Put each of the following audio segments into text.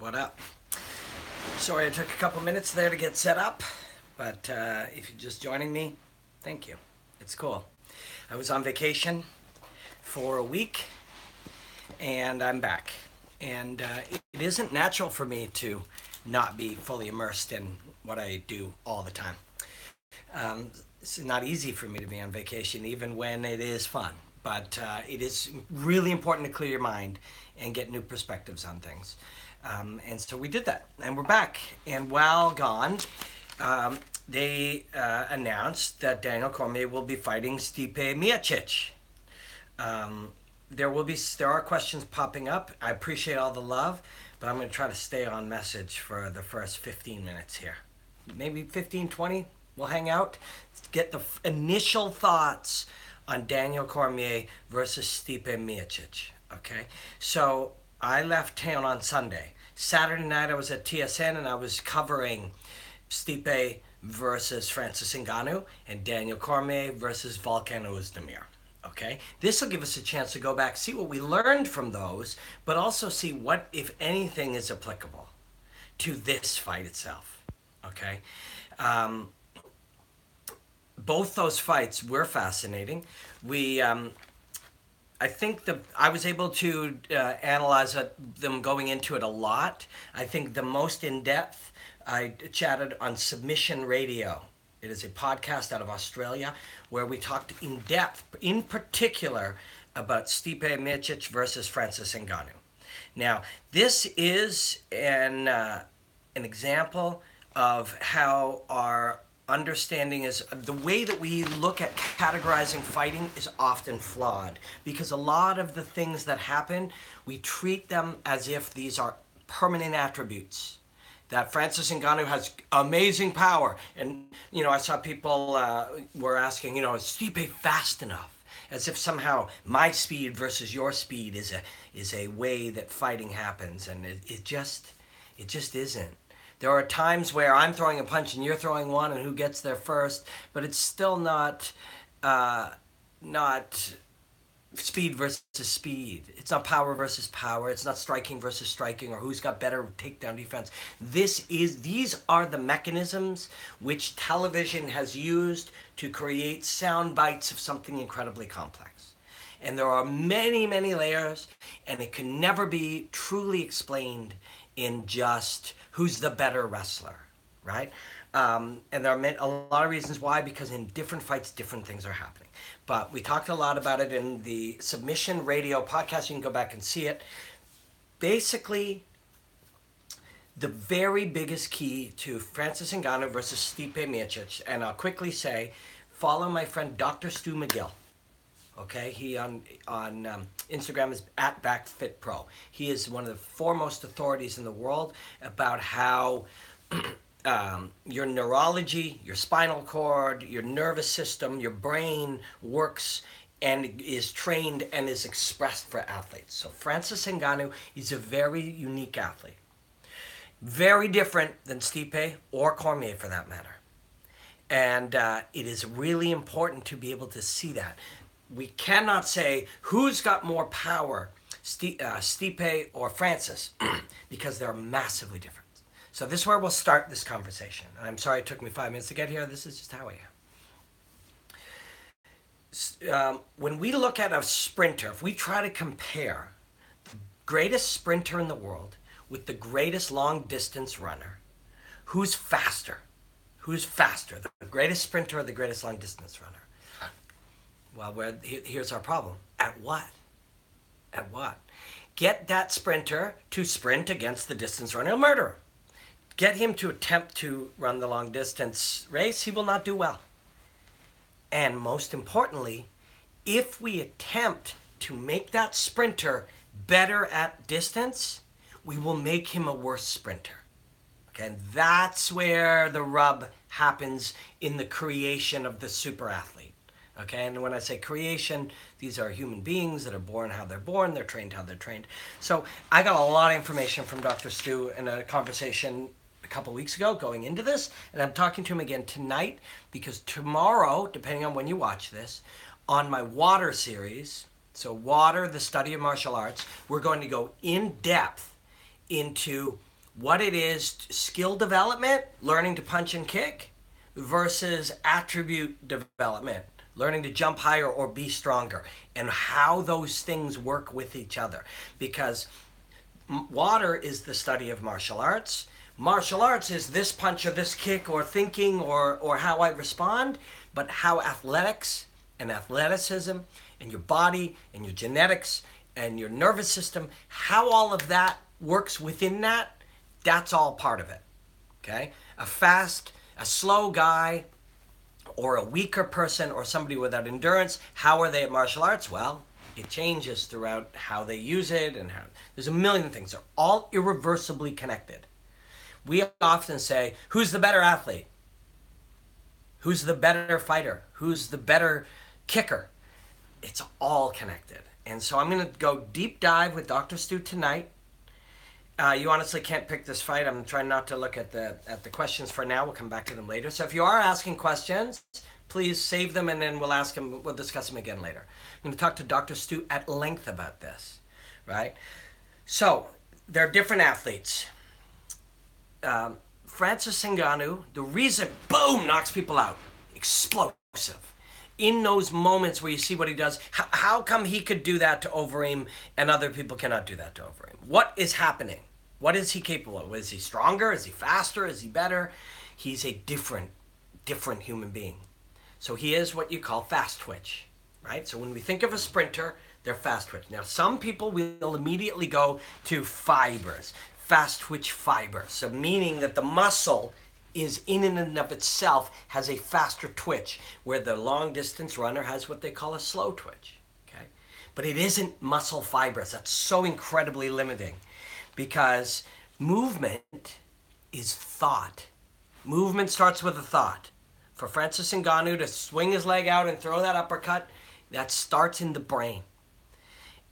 What up? Sorry I took a couple minutes there to get set up, but if you're just joining me, thank you. It's cool. I was on vacation for a week and I'm back. And it isn't natural for me to not be fully immersed in what I do all the time. It's not easy for me to be on vacation, even when it is fun. But it is really important to clear your mind and get new perspectives on things. And so we did that, and we're back. And while gone, they announced that Daniel Cormier will be fighting Stipe Miocic. There are questions popping up. I appreciate all the love, but I'm going to try to stay on message for the first 15 minutes here. Maybe 15, 20. We'll hang out, get the initial thoughts on Daniel Cormier versus Stipe Miocic. Okay, so I left town on Sunday. Saturday night I was at TSN and I was covering Stipe versus Francis Ngannou and Daniel Cormier versus Oezdemir. Okay, this will give us a chance to go back, see what we learned from those, but also see what, if anything, is applicable to this fight itself. Okay. Both those fights were fascinating. I think I was able to analyze them going into it a lot. I think the most in depth, I chatted on Submission Radio. It is a podcast out of Australia where we talked in depth, in particular, about Stipe Miocic versus Francis Ngannou. Now, this is an example of how our understanding is the way that we look at categorizing fighting is often flawed, because a lot of the things that happen, we treat them as if these are permanent attributes. That Francis Ngannou has amazing power, and I saw people were asking, is Stipe fast enough? As if somehow my speed versus your speed is a way that fighting happens, and it just isn't. There are times where I'm throwing a punch and you're throwing one, and who gets there first, but it's still not speed versus speed. It's not power versus power. It's not striking versus striking, or who's got better takedown defense. These are the mechanisms which television has used to create sound bites of something incredibly complex. And there are many, many layers, and it can never be truly explained in just who's the better wrestler, right? And there are a lot of reasons why, because in different fights, different things are happening. But we talked a lot about it in the Submission Radio podcast. You can go back and see it. Basically, the very biggest key to Francis Ngannou versus Stipe Miocic, and I'll quickly say, follow my friend Dr. Stu McGill. Okay, he on Instagram is at BackFitPro. He is one of the foremost authorities in the world about how your neurology, your spinal cord, your nervous system, your brain works and is trained and is expressed for athletes. So Francis Ngannou is a very unique athlete. Very different than Stipe or Cormier for that matter. And it is really important to be able to see that. We cannot say who's got more power, Stipe or Francis, because they're massively different. So this is where we'll start this conversation. I'm sorry it took me 5 minutes to get here. This is just how I am. When we look at a sprinter, if we try to compare the greatest sprinter in the world with the greatest long distance runner, who's faster? Who's faster, the greatest sprinter or the greatest long distance runner? Well, here's our problem. At what? At what? Get that sprinter to sprint against the distance runner, he'll murder him. Get him to attempt to run the long distance race, he will not do well. And most importantly, if we attempt to make that sprinter better at distance, we will make him a worse sprinter. Okay, and that's where the rub happens in the creation of the super athlete. Okay, and when I say creation, these are human beings that are born how they're born, they're trained how they're trained. So I got a lot of information from Dr. Stu in a conversation a couple weeks ago going into this, and I'm talking to him again tonight, because tomorrow, depending on when you watch this, on my Water series, so Water, the study of martial arts, we're going to go in depth into what it is, skill development, learning to punch and kick, versus attribute development, learning to jump higher or be stronger, and how those things work with each other. Because water is the study of martial arts. Martial arts is this punch or this kick or thinking or how I respond, but how athletics and athleticism and your body and your genetics and your nervous system, how all of that works within that, that's all part of it, okay? A slow guy or a weaker person or somebody without endurance, how are they at martial arts? Well, it changes throughout how they use it and how, there's a million things. They're all irreversibly connected. We often say, who's the better athlete? Who's the better fighter? Who's the better kicker? It's all connected. And so I'm going to go deep dive with Dr. Stu tonight. You honestly can't pick this fight. I'm trying not to look at the questions for now. We'll come back to them later. So if you are asking questions, please save them and then we'll discuss them again later. I'm going to talk to Dr. Stu at length about this, right? So there are different athletes. Francis Ngannou, the reason, boom, knocks people out, explosive. In those moments where you see what he does, how come he could do that to Overeem and other people cannot do that to Overeem? What is happening? What is he capable of? Is he stronger? Is he faster? Is he better? He's a different human being. So he is what you call fast twitch, right? So when we think of a sprinter, they're fast twitch. Now, some people will immediately go to fibers, fast twitch fibers. So meaning that the muscle is in and of itself has a faster twitch, where the long distance runner has what they call a slow twitch, okay? But it isn't muscle fibers. That's so incredibly limiting, because movement is thought. Movement starts with a thought. For Francis Ngannou to swing his leg out and throw that uppercut, that starts in the brain.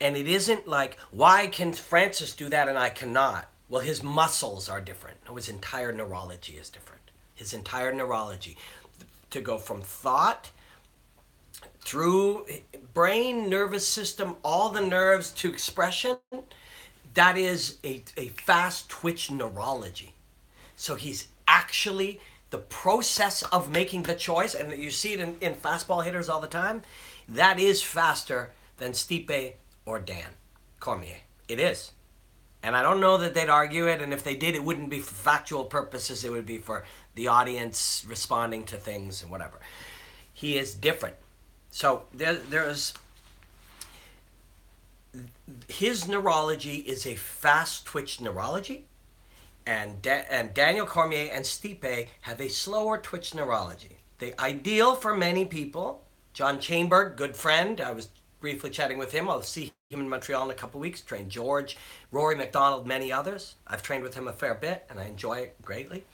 And it isn't like, why can Francis do that and I cannot? Well, his muscles are different. No, his entire neurology is different. His entire neurology. To go from thought through brain, nervous system, all the nerves to expression, that is a fast twitch neurology. So he's actually, the process of making the choice, and you see it in fastball hitters all the time, that is faster than Stipe or Dan Cormier. It is. And I don't know that they'd argue it, and if they did, it wouldn't be for factual purposes. It would be for the audience responding to things and whatever. He is different. So there's his neurology is a fast twitch neurology, and Daniel Cormier and Stipe have a slower twitch neurology. The ideal for many people, John Chainberg, good friend, I was briefly chatting with him. I'll see him in Montreal in a couple of weeks. Trained George, Rory McDonald, many others. I've trained with him a fair bit, and I enjoy it greatly.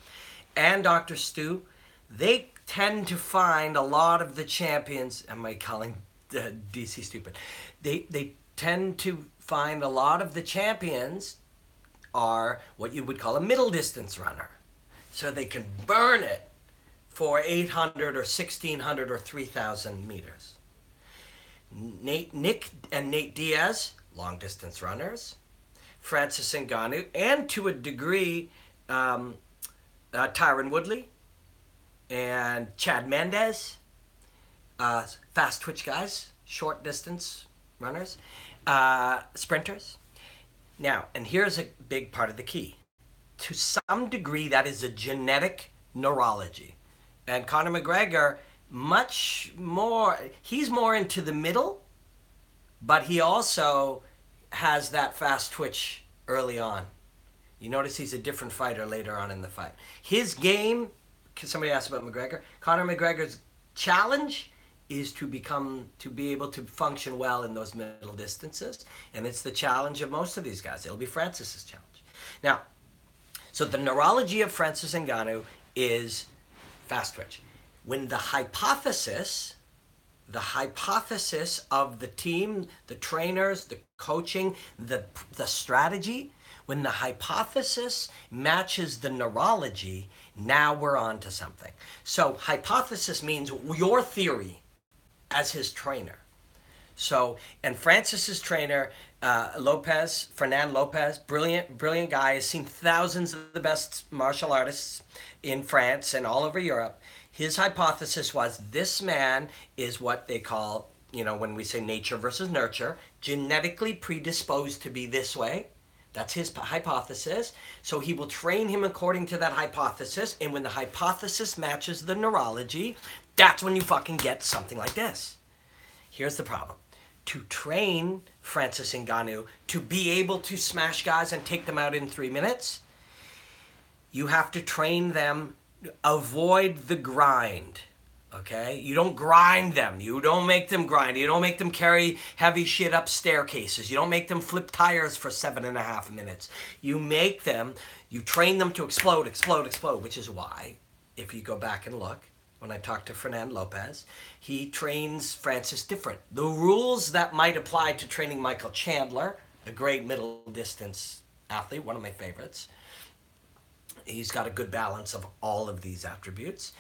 And Dr. Stu, they tend to find a lot of the champions. Am I calling DC stupid? They tend to find a lot of the champions are what you would call a middle distance runner. So they can burn it for 800 or 1600 or 3000 meters. Nick and Nate Diaz, long distance runners. Francis Ngannou, and to a degree, Tyron Woodley and Chad Mendez, fast twitch guys, short distance runners, sprinters. Now, and here's a big part of the key. To some degree, that is a genetic neurology. And Conor McGregor, much more, he's more into the middle, but he also has that fast twitch early on. You notice he's a different fighter later on in the fight. His game, because somebody asked about McGregor, Conor McGregor's challenge is to be able to function well in those middle distances. And it's the challenge of most of these guys. It'll be Francis's challenge. Now, so the neurology of Francis Ngannou is fast twitch. When the hypothesis of the team, the trainers, the coaching, the strategy, when the hypothesis matches the neurology, now we're on to something. So hypothesis means your theory as his trainer. So, and Francis's trainer Fernand Lopez, brilliant guy, has seen thousands of the best martial artists in France and all over Europe. His hypothesis was this man is what they call, when we say nature versus nurture, genetically predisposed to be this way. That's his hypothesis. So he will train him according to that hypothesis. And when the hypothesis matches the neurology, that's when you fucking get something like this. Here's the problem. To train Francis Ngannou to be able to smash guys and take them out in 3 minutes, you have to train them, avoid the grind. Okay? You don't grind them. You don't make them grind. You don't make them carry heavy shit up staircases. You don't make them flip tires for 7.5 minutes. You train them to explode, which is why, if you go back and look, when I talked to Fernand Lopez, he trains Francis different. The rules that might apply to training Michael Chandler, a great middle distance athlete, one of my favorites, he's got a good balance of all of these attributes,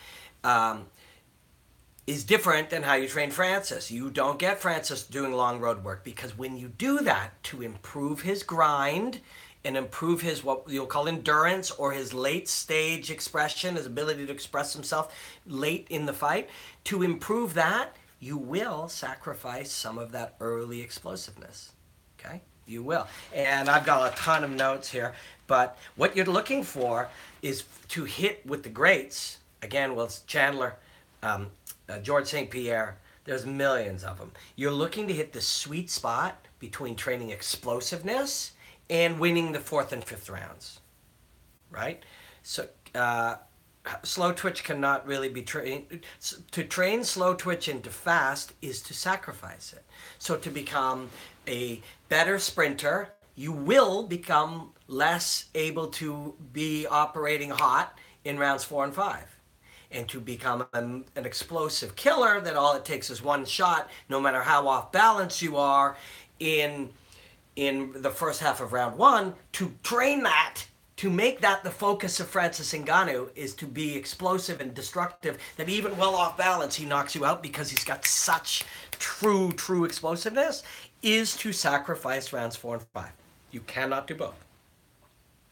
is different than how you train Francis. You don't get Francis doing long road work, because when you do that to improve his grind and improve his, what you'll call endurance, or his late stage expression, his ability to express himself late in the fight, to improve that, you will sacrifice some of that early explosiveness. Okay? You will. And I've got a ton of notes here, but what you're looking for is to hit with the greats. Again, well, it's Chandler, George St. Pierre, there's millions of them. You're looking to hit the sweet spot between training explosiveness and winning the 4th and 5th rounds, right? So slow twitch cannot really be trained. To train slow twitch into fast is to sacrifice it. So to become a better sprinter, you will become less able to be operating hot in rounds 4 and 5. And to become an explosive killer, that all it takes is one shot, no matter how off balance you are in the first half of round 1, to train that, to make that the focus of Francis Ngannou, is to be explosive and destructive, that even well off balance he knocks you out because he's got such true explosiveness, is to sacrifice rounds 4 and 5. You cannot do both.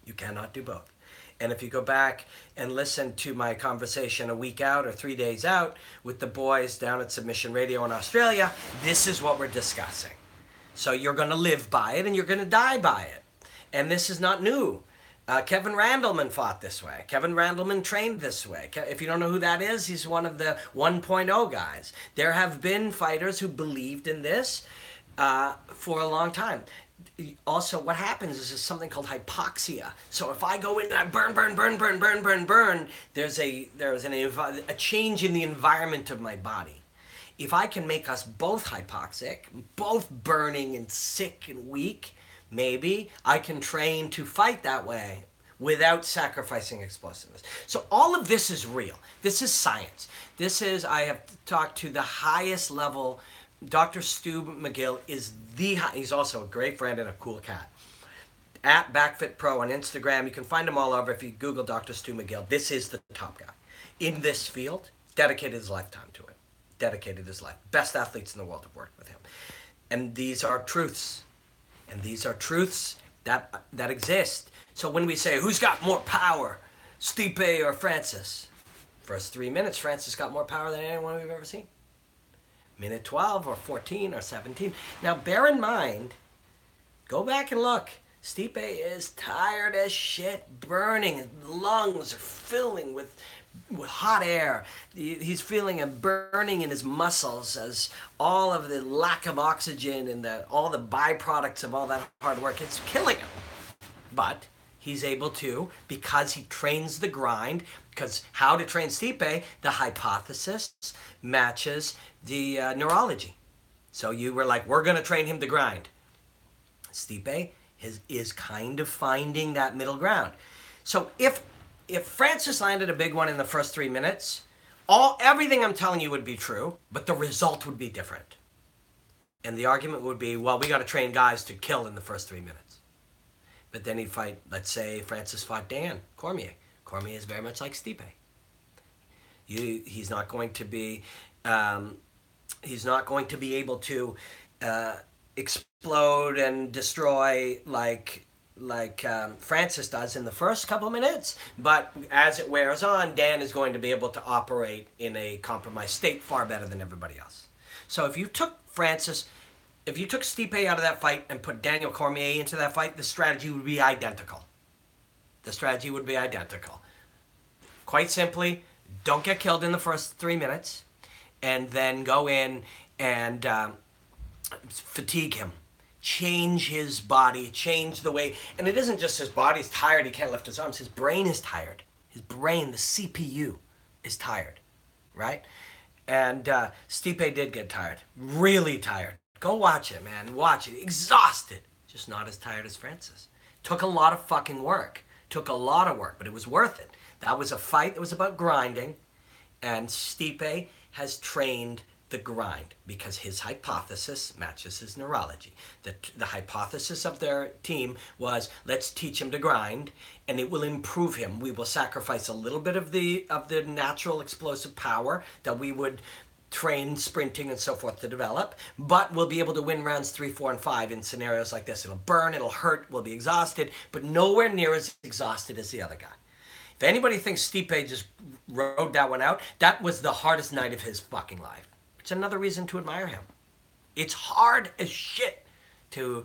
You cannot do both. And if you go back and listen to my conversation a week out or 3 days out with the boys down at Submission Radio in Australia, this is what we're discussing. So you're going to live by it and you're going to die by it. And this is not new. Kevin Randleman fought this way. Kevin Randleman trained this way. If you don't know who that is, he's one of the 1.0 guys. There have been fighters who believed in this for a long time. Also, what happens is there's something called hypoxia. So if I go in and I burn, there's a change in the environment of my body. If I can make us both hypoxic, both burning and sick and weak, maybe I can train to fight that way without sacrificing explosiveness. So all of this is real. This is science. I have talked to the highest level. Dr. Stu McGill is he's also a great friend and a cool cat. At BackFit Pro on Instagram, you can find him all over if you Google Dr. Stu McGill. This is the top guy in this field, dedicated his lifetime to it. Dedicated his life. Best athletes in the world have worked with him. And these are truths. And these are truths that exist. So when we say, who's got more power, Stipe or Francis? First 3 minutes, Francis got more power than anyone we've ever seen. Minute 12 or 14 or 17. Now bear in mind, go back and look. Stipe is tired as shit, burning. His lungs are filling with hot air. He's feeling a burning in his muscles as all of the lack of oxygen and all the byproducts of all that hard work, it's killing him. But he's able to, because he trains the grind, because how to train Stipe, the hypothesis matches the neurology. So you were like, we're going to train him to grind. Stipe is kind of finding that middle ground. So if Francis landed a big one in the first 3 minutes, everything I'm telling you would be true, but the result would be different. And the argument would be, well, we got to train guys to kill in the first 3 minutes. But then he'd fight, let's say Francis fought Dan Cormier. Cormier is very much like Stipe. He's not going to be able to explode and destroy like Francis does in the first couple of minutes, but as it wears on, Dan is going to be able to operate in a compromised state far better than everybody else. So if you took Stipe out of that fight and put Daniel Cormier into that fight, the strategy would be identical. The strategy would be identical. Quite simply, don't get killed in the first 3 minutes, and then go in and fatigue him. Change his body, change the way. And it isn't just his body's tired, he can't lift his arms. His brain is tired. His brain, the CPU, is tired, right? And Stipe did get tired, really tired. Go watch it, man. Watch it. Exhausted. Just not as tired as Francis. Took a lot of fucking work. Took a lot of work, but it was worth it. That was a fight that was about grinding, and Stipe has trained the grind because his hypothesis matches his neurology. The hypothesis of their team was, let's teach him to grind and it will improve him. We will sacrifice a little bit of the natural explosive power that we would train sprinting and so forth to develop, but we'll be able to win rounds 3, 4, and 5 in scenarios like this. It'll burn, it'll hurt, we'll be exhausted, but nowhere near as exhausted as the other guy. If anybody thinks Stipe just rode that one out, that was the hardest night of his fucking life. It's another reason to admire him. It's hard as shit to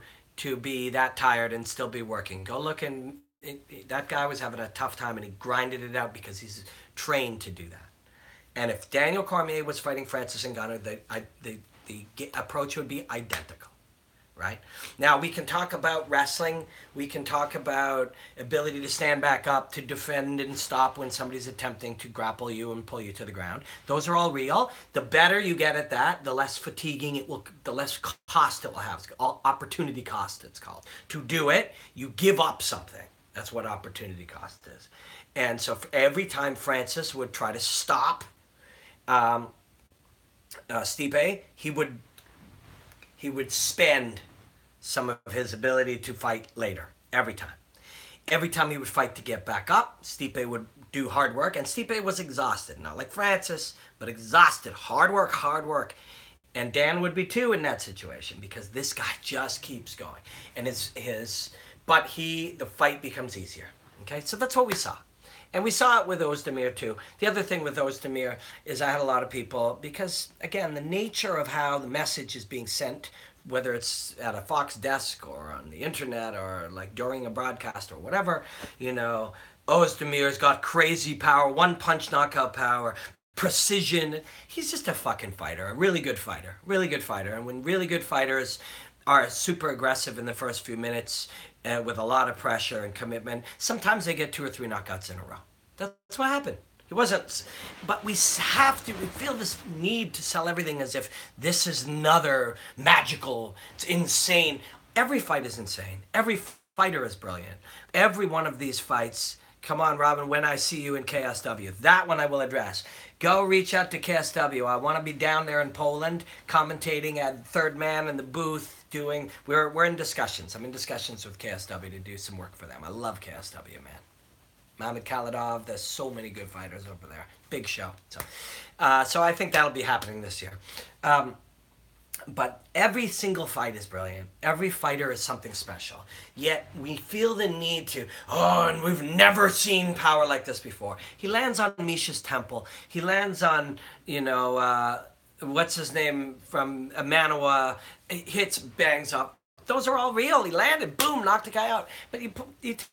be that tired and still be working. Go look, and that guy was having a tough time, and he grinded it out because he's trained to do that. And if Daniel Cormier was fighting Francis Ngannou, the approach would be identical, right? Now, we can talk about wrestling. We can talk about ability to stand back up, to defend and stop when somebody's attempting to grapple you and pull you to the ground. Those are all real. The better you get at that, the less fatiguing it will, the less cost it will have. It's opportunity cost, it's called. To do it, you give up something. That's what opportunity cost is. And so for every time Francis would try to stop Stipe, he would spend some of his ability to fight later, every time. Every time he would fight to get back up, Stipe would do hard work, and Stipe was exhausted. Not like Francis, but exhausted. Hard work, hard work. And Dan would be too in that situation, because this guy just keeps going. And the fight becomes easier. Okay, so that's what we saw. And we saw it with Oezdemir too. The other thing with Oezdemir is I had a lot of people, because again, the nature of how the message is being sent, whether it's at a Fox desk or on the internet or like during a broadcast or whatever, Oezdemir's got crazy power, one punch knockout power, precision. He's just a fucking fighter, a really good fighter. And when really good fighters are super aggressive in the first few minutes, with a lot of pressure and commitment, sometimes they get 2 or 3 knockouts in a row. That's what happened. It wasn't, but we feel this need to sell everything as if this is another magical, it's insane. Every fight is insane. Every fighter is brilliant. Every one of these fights, come on, Robin, when I see you in KSW, that one I will address. Go reach out to KSW. I want to be down there in Poland, commentating at Third Man in the booth, we're in discussions. I'm in discussions with KSW to do some work for them. I love KSW, man. Mamed Khalidov, there's so many good fighters over there. Big show. So I think that'll be happening this year. But every single fight is brilliant. Every fighter is something special. Yet we feel the need and we've never seen power like this before. He lands on Misha's temple. He lands on, what's his name from Manoa, hits, bangs up. Those are all real. He landed, boom, knocked the guy out. But you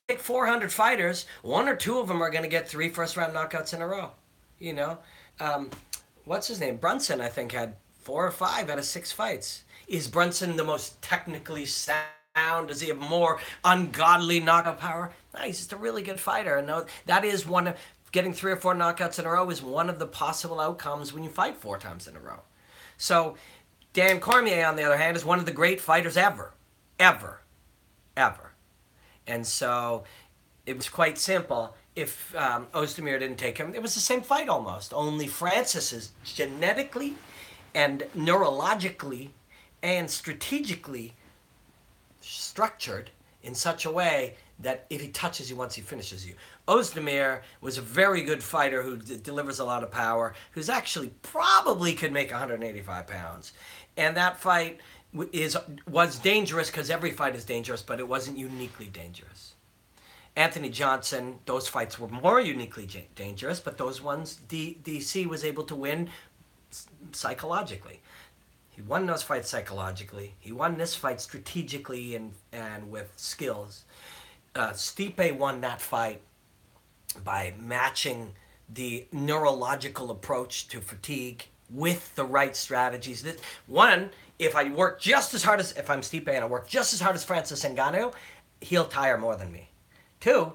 take 400 fighters, 1 or 2 of them are going to get 3 first-round knockouts in a row. What's his name? Brunson, I think, had 4 or 5 out of 6 fights. Is Brunson the most technically sound? Does he have more ungodly knockout power? No, he's just a really good fighter. And that is one of... Getting 3 or 4 knockouts in a row is one of the possible outcomes when you fight 4 times in a row. So, Dan Cormier, on the other hand, is one of the great fighters ever. Ever. And so, it was quite simple. If Oezdemir didn't take him, it was the same fight almost. Only Francis is genetically and neurologically and strategically structured in such a way that if he touches you once, he finishes you. Oezdemir was a very good fighter who delivers a lot of power, who's actually probably could make 185 pounds. And that fight, was dangerous because every fight is dangerous, but it wasn't uniquely dangerous. Anthony Johnson, those fights were more uniquely dangerous, but those ones DC was able to win psychologically. He won those fights psychologically. He won this fight strategically and with skills. Stipe won that fight by matching the neurological approach to fatigue with the right strategies. One, if I work just as hard as, if I'm Stipe and I work just as hard as Francis Ngannou, he'll tire more than me. Two,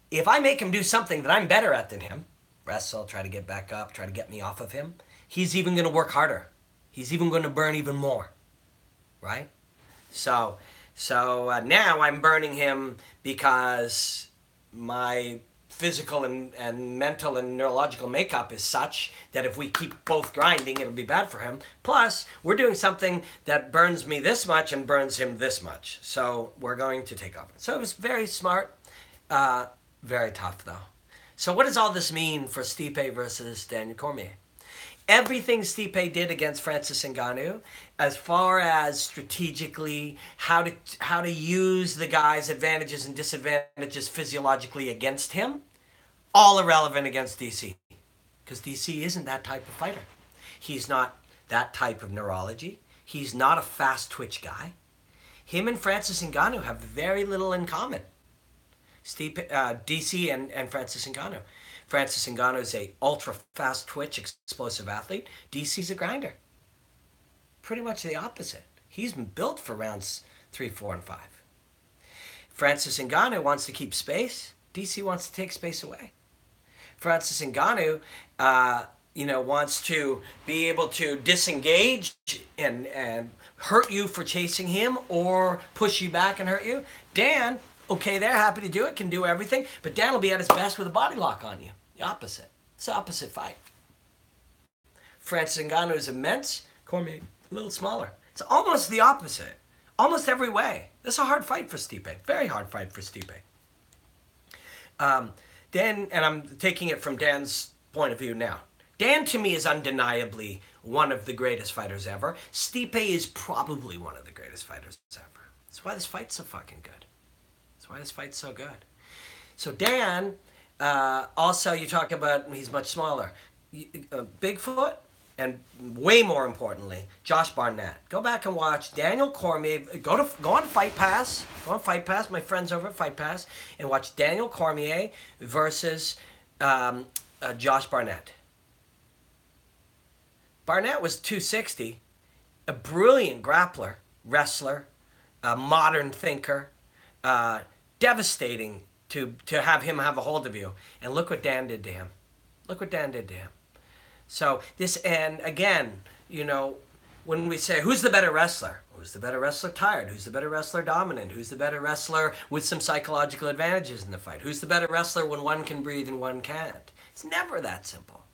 if I make him do something that I'm better at than him, wrestle, try to get back up, try to get me off of him, he's even going to work harder. He's even going to burn even more, right? So now I'm burning him because my physical and mental and neurological makeup is such that if we keep both grinding, it'll be bad for him. Plus, we're doing something that burns me this much and burns him this much. So we're going to take over. So it was very smart, very tough though. So what does all this mean for Stipe versus Daniel Cormier? Everything Stipe did against Francis Ngannou, as far as strategically how to use the guy's advantages and disadvantages physiologically against him, all irrelevant against DC. Because DC isn't that type of fighter. He's not that type of neurology. He's not a fast twitch guy. Him and Francis Ngannou have very little in common. DC and Francis Ngannou. Francis Ngannou is a ultra fast twitch, explosive athlete. DC's a grinder. Pretty much the opposite. He's been built for rounds 3, 4, and 5. Francis Ngannou wants to keep space. DC wants to take space away. Francis Ngannou, wants to be able to disengage and hurt you for chasing him or push you back and hurt you. Dan, okay, they're happy to do it, can do everything, but Dan will be at his best with a body lock on you. The opposite. It's the opposite fight. Francis Ngannou is immense. Cormier, a little smaller. It's almost the opposite. Almost every way. This is a hard fight for Stipe. Very hard fight for Stipe. Dan, and I'm taking it from Dan's point of view now. Dan, to me, is undeniably one of the greatest fighters ever. Stipe is probably one of the greatest fighters ever. That's why this fight's so fucking good. That's why this fight's so good. So Dan, also you talk about he's much smaller. Bigfoot, and way more importantly, Josh Barnett. Go back and watch Daniel Cormier. Go on Fight Pass. Go on Fight Pass. My friends over at Fight Pass, and watch Daniel Cormier versus Josh Barnett. Barnett was 260, a brilliant grappler, wrestler, a modern thinker, devastating to have him have a hold of you. And look what Dan did to him. Look what Dan did to him. So this, and again, when we say, who's the better wrestler? Who's the better wrestler tired? Who's the better wrestler dominant? Who's the better wrestler with some psychological advantages in the fight? Who's the better wrestler when one can breathe and one can't? It's never that simple,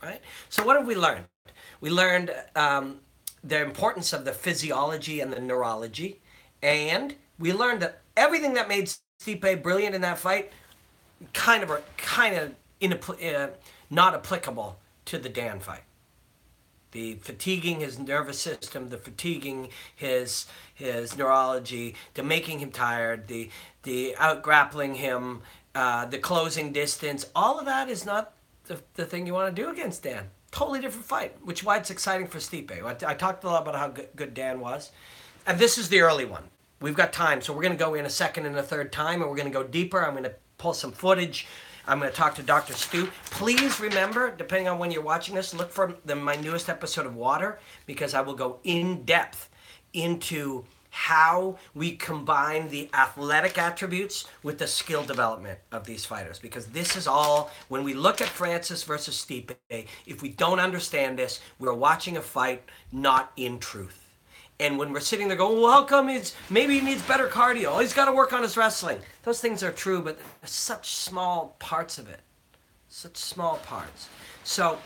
right? So what have we learned? We learned the importance of the physiology and the neurology, and we learned that everything that made Stipe brilliant in that fight kind of not applicable to the Dan fight. The fatiguing his nervous system, the fatiguing his neurology, the making him tired, the out-grappling him, the closing distance, all of that is not the thing you want to do against Dan. Totally different fight, which is why it's exciting for Stipe. I talked a lot about how good Dan was. And this is the early one. We've got time, so we're going to go in a second and a third time, and we're going to go deeper. I'm going to pull some footage. I'm going to talk to Dr. Stu. Please remember, depending on when you're watching this, look for my newest episode of Water, because I will go in depth into how we combine the athletic attributes with the skill development of these fighters. Because this is all, when we look at Francis versus Stipe, if we don't understand this, we're watching a fight not in truth. And when we're sitting there going, well, how come maybe he needs better cardio? He's got to work on his wrestling. Those things are true, but such small parts of it. Such small parts. So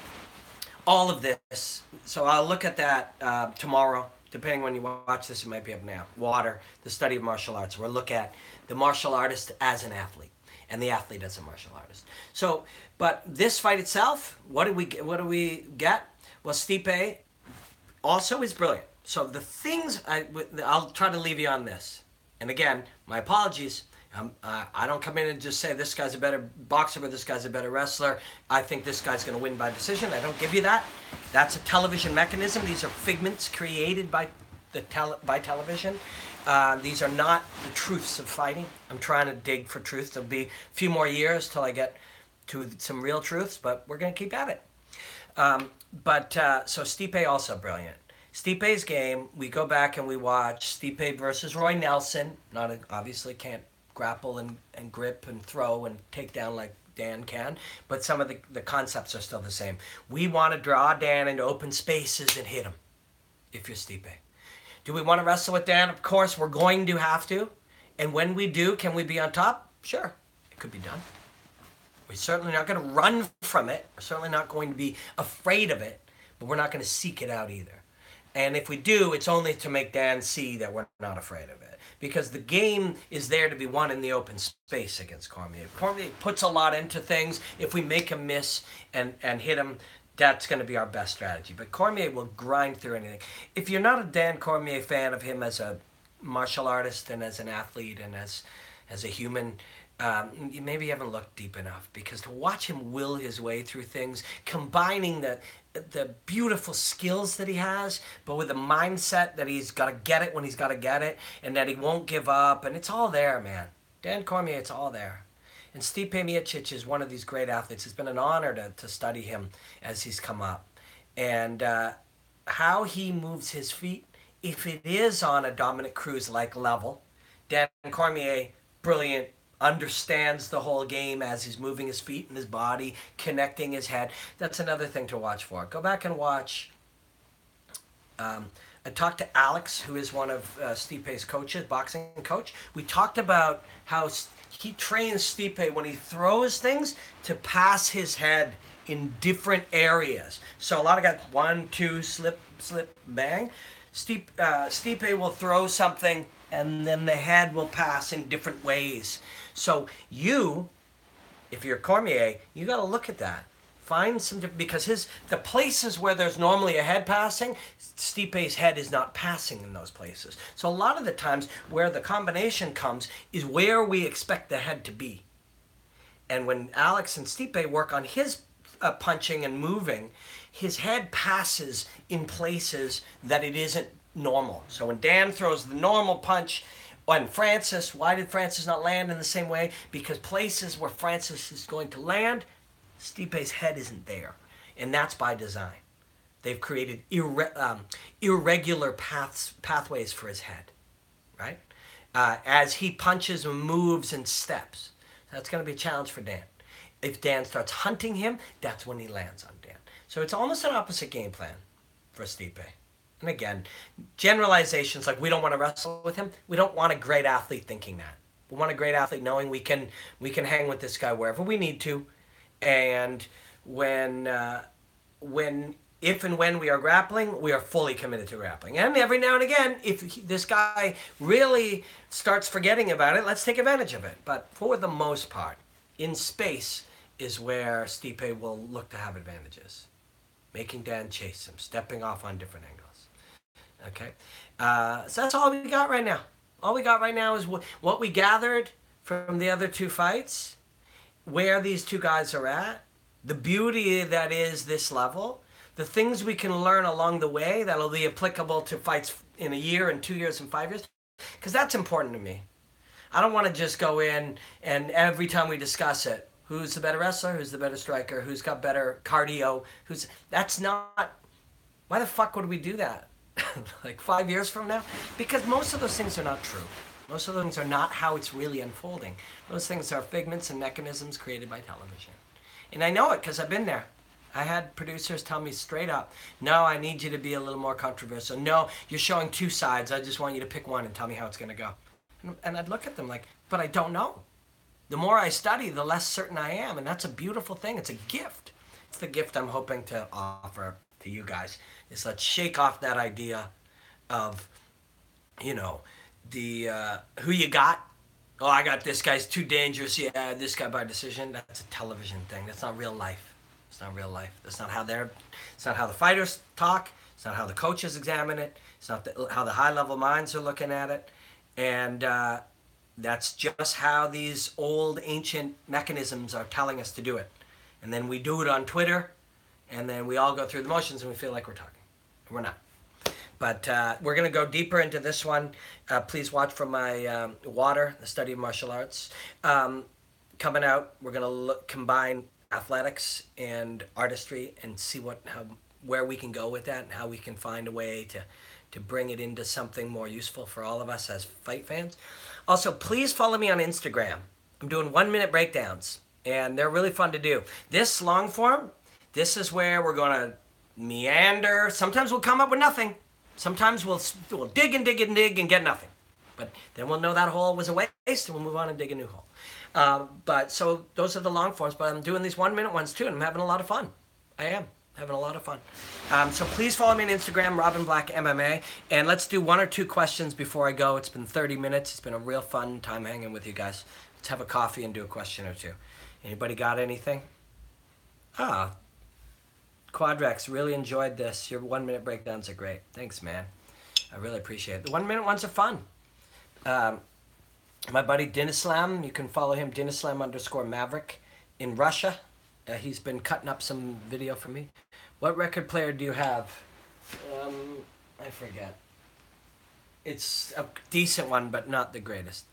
all of this, so I'll look at that tomorrow. Depending when you watch this, it might be up now. Water, the study of martial arts. We'll look at the martial artist as an athlete and the athlete as a martial artist. So, but this fight itself, what do we get? Well, Stipe also is brilliant. So the things, I'll try to leave you on this. And again, my apologies. I don't come in and just say this guy's a better boxer or this guy's a better wrestler. I think this guy's going to win by decision. I don't give you that. That's a television mechanism. These are figments created by television. These are not the truths of fighting. I'm trying to dig for truth. There'll be a few more years till I get to some real truths, but we're going to keep at it. So Stipe also brilliant. Stipe's game, we go back and we watch Stipe versus Roy Nelson. Obviously can't grapple and grip and throw and take down like Dan can, but some of the concepts are still the same. We want to draw Dan into open spaces and hit him, if you're Stipe. Do we want to wrestle with Dan? Of course, we're going to have to. And when we do, can we be on top? Sure, it could be done. We're certainly not going to run from it. We're certainly not going to be afraid of it, but we're not going to seek it out either. And if we do, it's only to make Dan see that we're not afraid of it. Because the game is there to be won in the open space against Cormier. Cormier puts a lot into things. If we make him miss and hit him, that's going to be our best strategy. But Cormier will grind through anything. If you're not a Dan Cormier fan of him as a martial artist and as an athlete and as a human, maybe you haven't looked deep enough. Because to watch him will his way through things, combining the beautiful skills that he has, but with a mindset that he's got to get it when he's got to get it, and that he won't give up, and it's all there, man. Dan Cormier, it's all there. And Stipe Miocic is one of these great athletes. It's been an honor to study him as he's come up. And how he moves his feet, if it is on a Dominic Cruz-like level, Dan Cormier, brilliant, understands the whole game as he's moving his feet and his body, connecting his head. That's another thing to watch for. Go back and watch. I talked to Alex, who is one of Stipe's coaches, boxing coach. We talked about how he trains Stipe when he throws things to pass his head in different areas. So a lot of guys, 1, 2, slip, bang. Stipe will throw something and then the head will pass in different ways. So if you're Cormier, you got to look at that. Find some, because the places where there's normally a head passing, Stipe's head is not passing in those places. So a lot of the times where the combination comes is where we expect the head to be. And when Alex and Stipe work on his punching and moving, his head passes in places that it isn't normal. So when Dan throws the normal punch on Francis, why did Francis not land in the same way? Because places where Francis is going to land, Stipe's head isn't there. And that's by design. They've created irregular pathways for his head, right? As he punches and moves and steps. That's going to be a challenge for Dan. If Dan starts hunting him, that's when he lands on Dan. So it's almost an opposite game plan for Stipe. And again, generalizations like we don't want to wrestle with him. We don't want a great athlete thinking that. We want a great athlete knowing we can hang with this guy wherever we need to. And if and when we are grappling, we are fully committed to grappling. And every now and again, if this guy really starts forgetting about it, let's take advantage of it. But for the most part, in space is where Stipe will look to have advantages. Making Dan chase him, stepping off on different angles. Okay, so that's all we got right now. All we got right now is what we gathered from the other two fights, where these two guys are at, the beauty that is this level, the things we can learn along the way that'll be applicable to fights in a year and 2 years and 5 years, because that's important to me. I don't want to just go in and every time we discuss it, who's the better wrestler, who's the better striker, who's got better cardio, that's not, why the fuck would we do that? Like 5 years from now? Because most of those things are not true. Most of those things are not how it's really unfolding. Those things are figments and mechanisms created by television. And I know it because I've been there. I had producers tell me straight up, no, I need you to be a little more controversial. No, you're showing two sides. I just want you to pick one and tell me how it's going to go. And I'd look at them like, but I don't know. The more I study, the less certain I am. And that's a beautiful thing. It's a gift. It's the gift I'm hoping to offer to you guys. Is let's shake off that idea of, the who you got. Oh, I got this guy's too dangerous. Yeah, this guy by decision. That's a television thing. That's not real life. It's not real life. That's not how it's not how the fighters talk. It's not how the coaches examine it. It's It's not how the high-level minds are looking at it. And that's just how these old, ancient mechanisms are telling us to do it. And then we do it on Twitter, and then we all go through the motions, and we feel like we're talking. We're not. But we're going to go deeper into this one. Please watch for my Water, the study of martial arts. Coming out, we're going to combine athletics and artistry and see where we can go with that and how we can find a way to bring it into something more useful for all of us as fight fans. Also, please follow me on Instagram. I'm doing 1-minute breakdowns, and they're really fun to do. This long form, this is where we're going to meander. Sometimes we'll come up with nothing. Sometimes we'll dig and dig and dig and get nothing. But then we'll know that hole was a waste, and we'll move on and dig a new hole. But so those are the long forms, but I'm doing these 1-minute ones too, and I'm having a lot of fun. I am having a lot of fun. So please follow me on Instagram, Robin Black MMA, and let's do 1 or 2 questions before I go. It's been 30 minutes. It's been a real fun time hanging with you guys. Let's have a coffee and do a question or 2. Anybody got anything? Quadrex, really enjoyed this. Your 1-minute breakdowns are great. Thanks, man. I really appreciate it. The 1-minute ones are fun. My buddy Dinislam, you can follow him, Dinislam_Maverick in Russia. He's been cutting up some video for me. What record player do you have? I forget. It's a decent one, but not the greatest.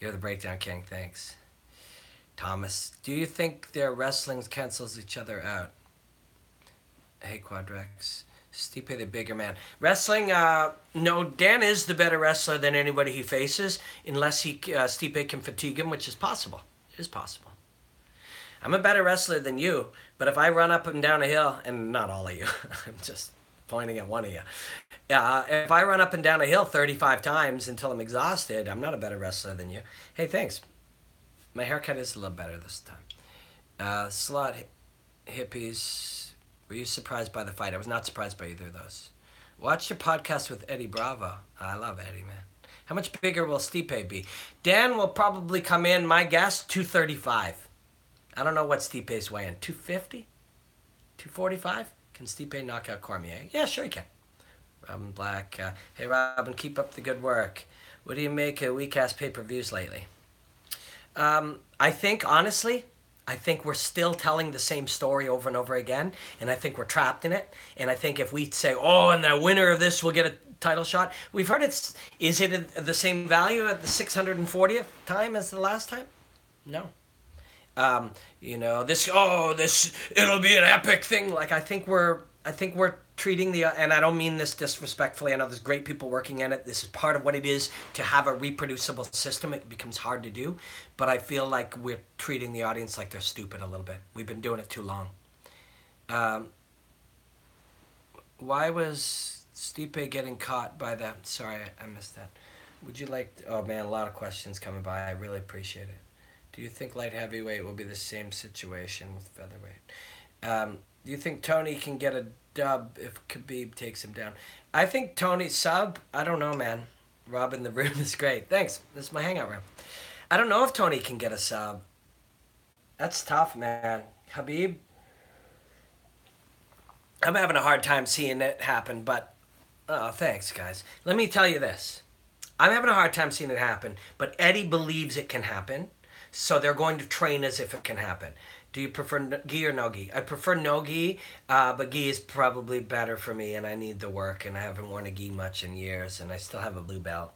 You're the breakdown king. Thanks. Thomas, do you think their wrestling cancels each other out? Hey, Quadrex. Stipe the bigger man. Wrestling, no, Dan is the better wrestler than anybody he faces, unless Stipe can fatigue him, which is possible. It is possible. I'm a better wrestler than you, but if I run up and down a hill, and not all of you, I'm just pointing at one of you. If I run up and down a hill 35 times until I'm exhausted, I'm not a better wrestler than you. Hey, thanks. My haircut is a little better this time. Slot hippies. Were you surprised by the fight? I was not surprised by either of those. Watch your podcast with Eddie Bravo. I love Eddie, man. How much bigger will Stipe be? Dan will probably come in, my guess, 235. I don't know what Stipe's weighing. 250? 245? Can Stipe knock out Cormier? Yeah, sure he can. Robin Black. Hey, Robin, keep up the good work. What do you make of weak-ass pay-per-views lately? I think, honestly, we're still telling the same story over and over again, and I think we're trapped in it. And I think if we say, oh, and the winner of this will get a title shot, we've heard is it the same value at the 640th time as the last time? No. It'll be an epic thing. Like, I think we're treating and I don't mean this disrespectfully. I know there's great people working in it. This is part of what it is to have a reproducible system. It becomes hard to do, but I feel like we're treating the audience like they're stupid a little bit. We've been doing it too long. Why was Stipe getting caught by that? Sorry, I missed that. Would you like, oh man, a lot of questions coming by. I really appreciate it. Do you think light heavyweight will be the same situation with featherweight? Do you think Tony can get a dub if Khabib takes him down? I think Tony sub, I don't know, man. Robin, the room is great. Thanks. This is my hangout room. I don't know if Tony can get a sub. That's tough, man. Khabib, I'm having a hard time seeing it happen, but thanks, guys. Let me tell you this. I'm having a hard time seeing it happen, but Eddie believes it can happen, so they're going to train as if it can happen. Do you prefer gi or no gi? I prefer no gi, but gi is probably better for me, and I need the work, and I haven't worn a gi much in years, and I still have a blue belt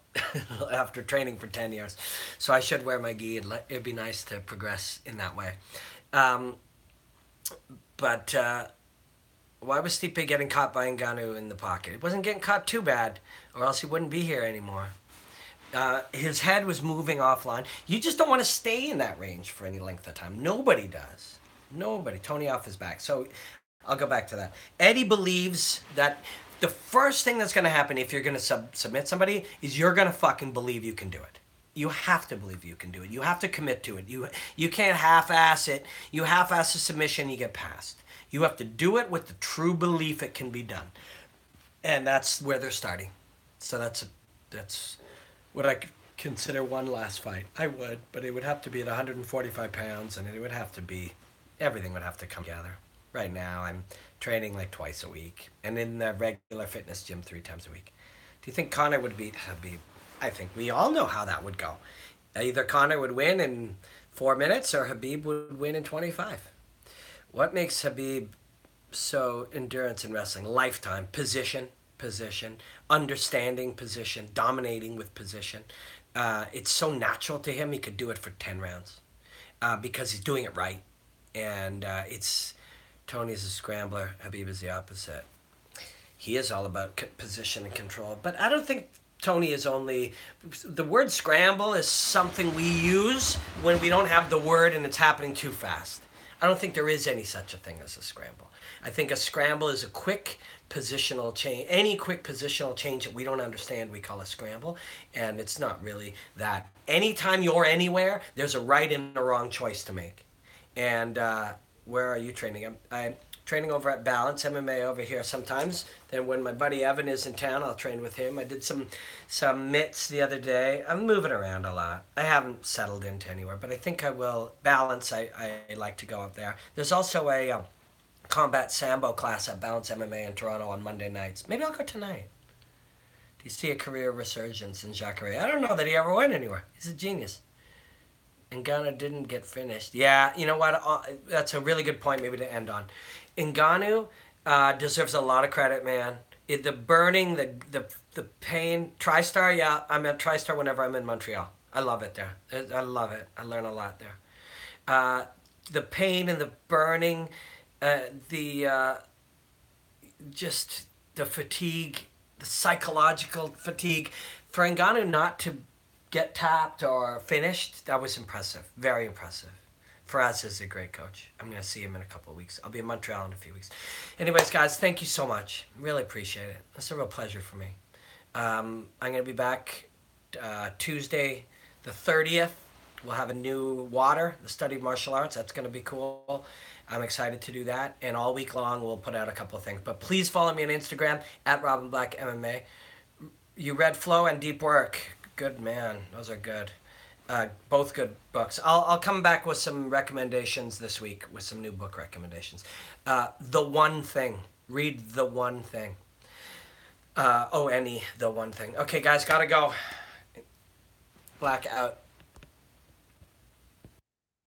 after training for 10 years. So I should wear my gi. It'd be nice to progress in that way. But why was Stipe getting caught by Ngannou in the pocket? It wasn't getting caught too bad, or else he wouldn't be here anymore. His head was moving offline. You just don't want to stay in that range for any length of time. Nobody does. Nobody. Tony off his back. So I'll go back to that. Eddie believes that the first thing that's going to happen if you're going to submit somebody is you're going to fucking believe you can do it. You have to believe you can do it. You have to commit to it. You can't half-ass it. You half-ass a submission, you get passed. You have to do it with the true belief it can be done. And that's where they're starting. So that's what I could consider one last fight. I would, but it would have to be at 145 pounds, and it would have to be, everything would have to come together. Right now, I'm training like twice a week, and in the regular fitness gym 3 times a week. Do you think Conor would beat Habib? I think we all know how that would go. Either Conor would win in 4 minutes or Habib would win in 25. What makes Habib so endurance in wrestling? Lifetime. Position, understanding position, dominating with position. It's so natural to him. He could do it for 10 rounds because he's doing it right. And Tony's a scrambler. Habib is the opposite. He is all about position and control. But I don't think Tony is only... The word scramble is something we use when we don't have the word and it's happening too fast. I don't think there is any such a thing as a scramble. I think a scramble is a quick positional change. Any quick positional change that we don't understand, we call a scramble. And it's not really that. Anytime you're anywhere, there's a right and a wrong choice to make. And where are you training? I'm training over at Balance MMA over here sometimes. Then when my buddy Evan is in town, I'll train with him. I did some mitts the other day. I'm moving around a lot. I haven't settled into anywhere, but I think I will. Balance, I like to go up there. There's also a combat sambo class at Balance MMA in Toronto on Monday nights. Maybe I'll go tonight. Do you see a career resurgence in Jacare? I don't know that he ever went anywhere. He's a genius. Ngannou didn't get finished. Yeah, you know what? That's a really good point maybe to end on. Ngannou deserves a lot of credit, man. The burning, the pain. TriStar, yeah, I'm at TriStar whenever I'm in Montreal. I love it there. I love it. I learn a lot there. The pain and the burning, just the fatigue, the psychological fatigue. For Ngannou not to get tapped or finished, that was impressive. Very impressive. Faraz is a great coach. I'm going to see him in a couple of weeks. I'll be in Montreal in a few weeks. Anyways, guys, thank you so much. Really appreciate it. It's a real pleasure for me. I'm going to be back Tuesday the 30th. We'll have a new water, the study of martial arts. That's going to be cool. I'm excited to do that. And all week long, we'll put out a couple of things. But please follow me on Instagram, at Robin Black MMA. You read Flow and Deep Work. Good, man. Those are good. Both good books. I'll come back with some recommendations this week, with some new book recommendations. The One Thing. Read The One Thing. The One Thing. Okay, guys, gotta go. Black out.